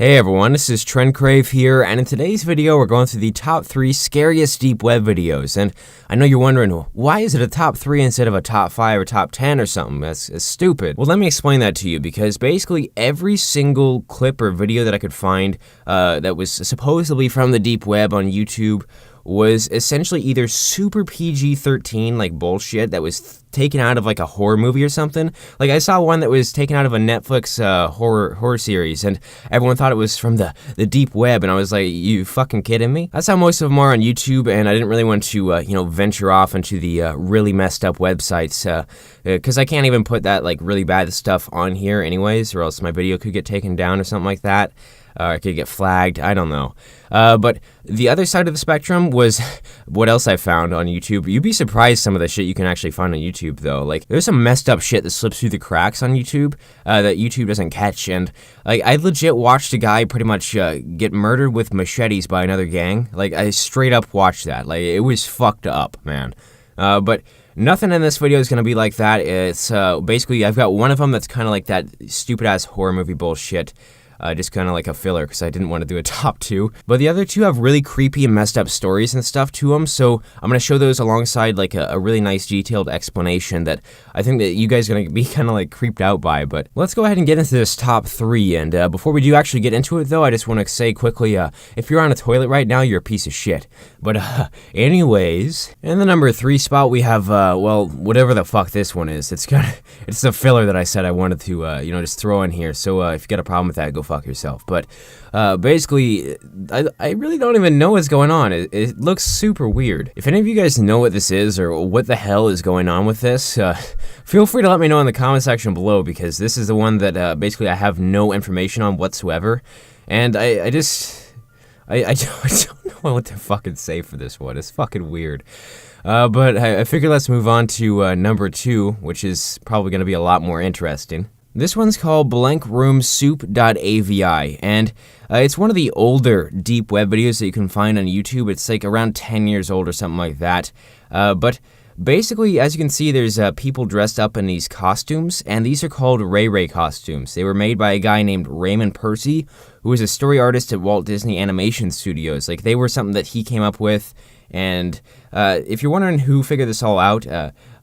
Hey everyone, this is TrendCrave here, and in today's video we're going through the top 3 scariest deep web videos. And I know you're wondering, why is it a top 3 instead of a top 5 or top 10 or something? That's stupid. Well, let me explain that to you, because basically every single clip or video that I could find that was supposedly from the deep web on YouTube was essentially either super PG-13 like bullshit that was taken out of like a horror movie or something. Like I saw one that was taken out of a Netflix horror series, and everyone thought it was from the deep web, and I was like, you fucking kidding me? That's how most of them are on YouTube, and I didn't really want to venture off into the really messed up websites because I can't even put that like really bad stuff on here anyways, or else my video could get taken down or something like that. It could get flagged, I don't know. But the other side of the spectrum was what else I found on YouTube. You'd be surprised some of the shit you can actually find on YouTube, though. Like, there's some messed up shit that slips through the cracks on YouTube that YouTube doesn't catch. And like, I legit watched a guy pretty much get murdered with machetes by another gang. Like, I straight up watched that. Like, it was fucked up, man. But nothing in this video is going to be like that. It's basically, I've got one of them that's kind of like that stupid-ass horror movie bullshit. Just kind of like a filler because I didn't want to do a top 2. But the other two have really creepy and messed up stories and stuff to them, so I'm going to show those alongside like a really nice detailed explanation that I think that you guys are going to be kind of like creeped out by. But let's go ahead and get into this top 3, and before we do actually get into it though, I just want to say quickly, if you're on a toilet right now, you're a piece of shit. But anyways, in the number 3 spot we have, well, whatever the fuck this one is. It's the filler that I said I wanted to, just throw in here, so if you got a problem with that, go fuck yourself. But basically, I really don't even know what's going on. It looks super weird. If any of you guys know what this is or what the hell is going on with this, feel free to let me know in the comment section below, because this is the one that basically I have no information on whatsoever, and I don't know what to fucking say for this one. It's fucking weird. But I figured let's move on to number 2, which is probably going to be a lot more interesting. This one's called blankroomsoup.avi, and it's one of the older deep web videos that you can find on YouTube. It's like around 10 years old or something like that. But basically, as you can see, there's people dressed up in these costumes, and these are called Ray Ray costumes. They were made by a guy named Raymond Percy, who was a story artist at Walt Disney Animation Studios. Like, they were something that he came up with, and if you're wondering who figured this all out,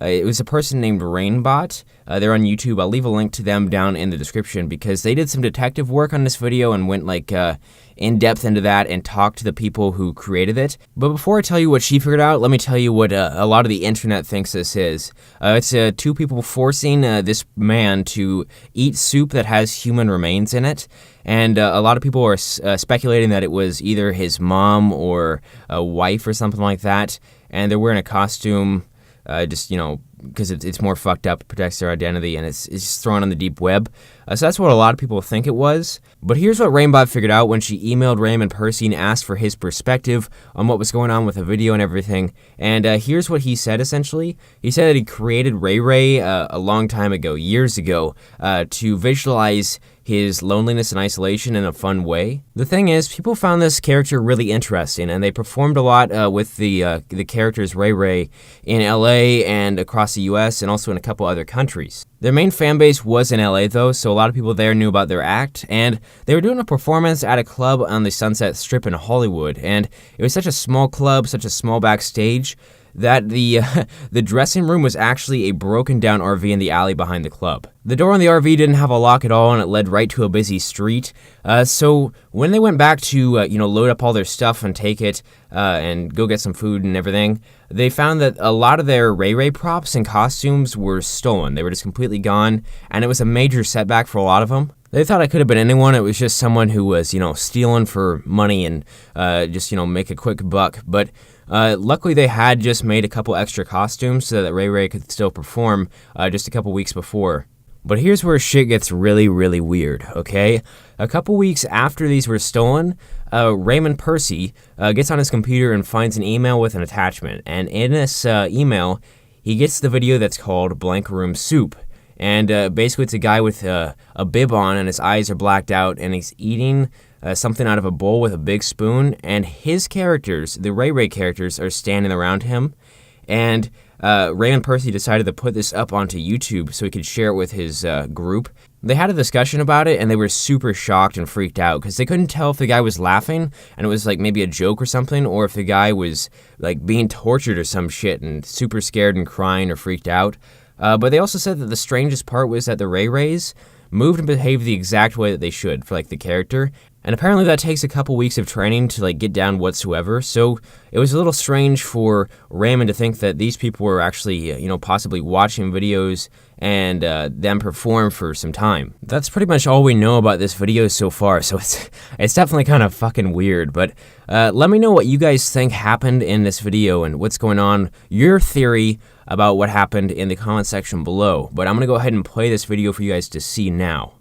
it was a person named Rainbot. They're on YouTube. I'll leave a link to them down in the description, because they did some detective work on this video and went like in depth into that and talked to the people who created it. But before I tell you what she figured out, let me tell you what a lot of the internet thinks this is. It's 2 people forcing this man to eat soup that has human remains in it. And a lot of people are speculating that it was either his mom or a wife or something like that. And they're wearing a costume because it's more fucked up, it protects their identity, and it's just thrown on the deep web. So that's what a lot of people think it was. But here's what Rainbot figured out when she emailed Raymond Percy and asked for his perspective on what was going on with the video and everything. And here's what he said, essentially. He said that he created Ray Ray a long time ago, years ago, to visualize his loneliness and isolation in a fun way. The thing is, people found this character really interesting, and they performed a lot with the characters Ray Ray in LA and across the US, and also in a couple other countries. Their main fan base was in LA though, so a lot of people there knew about their act, and they were doing a performance at a club on the Sunset Strip in Hollywood, and it was such a small club, such a small backstage, that the dressing room was actually a broken down RV in the alley behind the club. The door on the RV didn't have a lock at all, and it led right to a busy street. So when they went back to load up all their stuff and take it and go get some food and everything, they found that a lot of their Ray Ray props and costumes were stolen. They were just completely gone, and it was a major setback for a lot of them. They thought it could have been anyone. It was just someone who was, stealing for money and just, make a quick buck. But luckily they had just made a couple extra costumes so that Ray Ray could still perform just a couple weeks before. But here's where shit gets really, really weird, okay? A couple weeks after these were stolen, Raymond Percy gets on his computer and finds an email with an attachment. And in this email, he gets the video that's called Blank Room Soup. And basically it's a guy with a bib on, and his eyes are blacked out, and he's eating something out of a bowl with a big spoon, and his characters, the Ray Ray characters, are standing around him. And Raymond Percy decided to put this up onto YouTube so he could share it with his group. They had a discussion about it, and they were super shocked and freaked out because they couldn't tell if the guy was laughing and it was like maybe a joke or something, or if the guy was like being tortured or some shit and super scared and crying or freaked out. But they also said that the strangest part was that the Ray-Rays moved and behaved the exact way that they should for like the character. And apparently that takes a couple weeks of training to like get down whatsoever. So it was a little strange for Raymond to think that these people were actually, possibly watching videos and them perform for some time. That's pretty much all we know about this video so far. So it's definitely kind of fucking weird. But let me know what you guys think happened in this video and what's going on, your theory about what happened in the comment section below. But I'm going to go ahead and play this video for you guys to see now.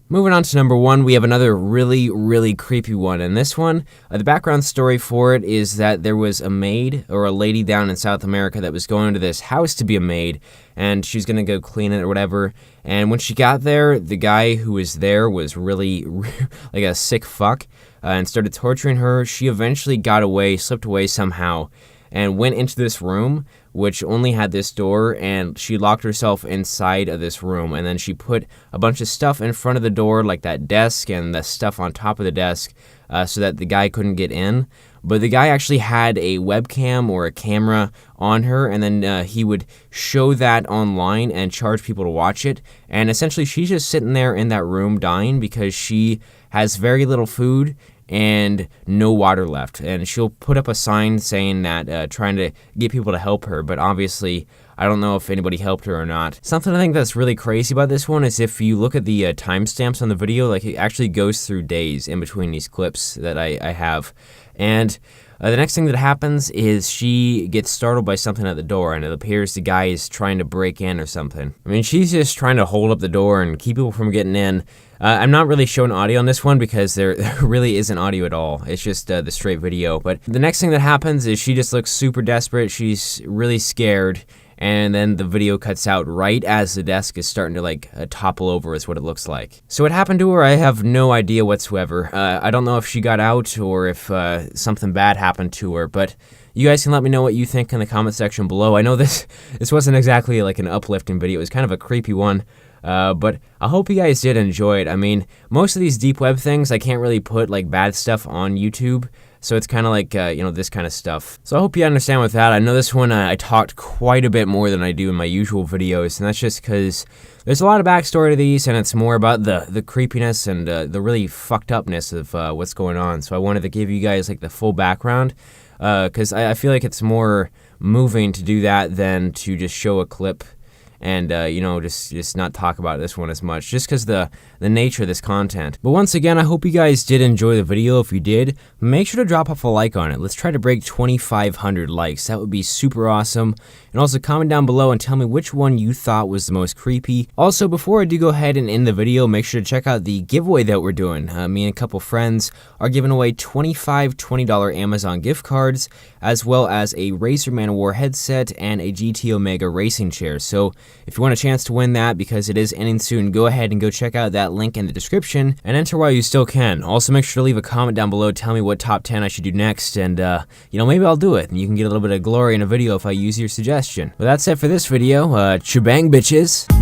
Moving on to number 1, we have another really, really creepy one. And this one, the background story for it is that there was a maid or a lady down in South America that was going to this house to be a maid, and she's going to go clean it or whatever. And when she got there, the guy who was there was really like a sick fuck and started torturing her. She eventually got away, slipped away somehow, and went into this room, which only had this door, and she locked herself inside of this room, and then she put a bunch of stuff in front of the door, like that desk and the stuff on top of the desk, so that the guy couldn't get in. But the guy actually had a webcam or a camera on her, and then he would show that online and charge people to watch it. And essentially, she's just sitting there in that room dying because she has very little food and no water left, and she'll put up a sign saying that trying to get people to help her, but obviously I don't know if anybody helped her or not. Something I think that's really crazy about this one is if you look at the timestamps on the video, like it actually goes through days in between these clips that I have. And the next thing that happens is she gets startled by something at the door, and it appears the guy is trying to break in or something. I mean, she's just trying to hold up the door and keep people from getting in. I'm not really showing audio on this one because there really isn't audio at all. It's just the straight video. But the next thing that happens is she just looks super desperate. She's really scared. And then the video cuts out right as the desk is starting to like topple over is what it looks like. So what happened to her, I have no idea whatsoever. I don't know if she got out or if something bad happened to her, but you guys can let me know what you think in the comment section below. I know this wasn't exactly like an uplifting video. It was kind of a creepy one. But I hope you guys did enjoy it. I mean, most of these deep web things, I can't really put like bad stuff on YouTube. So it's kind of like, this kind of stuff. So I hope you understand with that. I know this one, I talked quite a bit more than I do in my usual videos, and that's just because there's a lot of backstory to these, and it's more about the creepiness and the really fucked upness of what's going on. So I wanted to give you guys like the full background, because I feel like it's more moving to do that than to just show a clip and just not talk about this one as much, just because the nature of this content. But once again, I hope you guys did enjoy the video. If you did, make sure to drop off a like on it. Let's try to break 2,500 likes. That would be super awesome. And also comment down below and tell me which one you thought was the most creepy. Also, before I do go ahead and end the video, make sure to check out the giveaway that we're doing. Me and a couple friends are giving away 25 $20 Amazon gift cards, as well as a Razer Man of War headset and a GT Omega racing chair. So if you want a chance to win that, because it is ending soon, go ahead and go check out that link in the description and enter while you still can. Also, make sure to leave a comment down below, tell me what top 10 I should do next, and maybe I'll do it, and you can get a little bit of glory in a video if I use your suggestion. But that's it for this video. Shebang, bitches.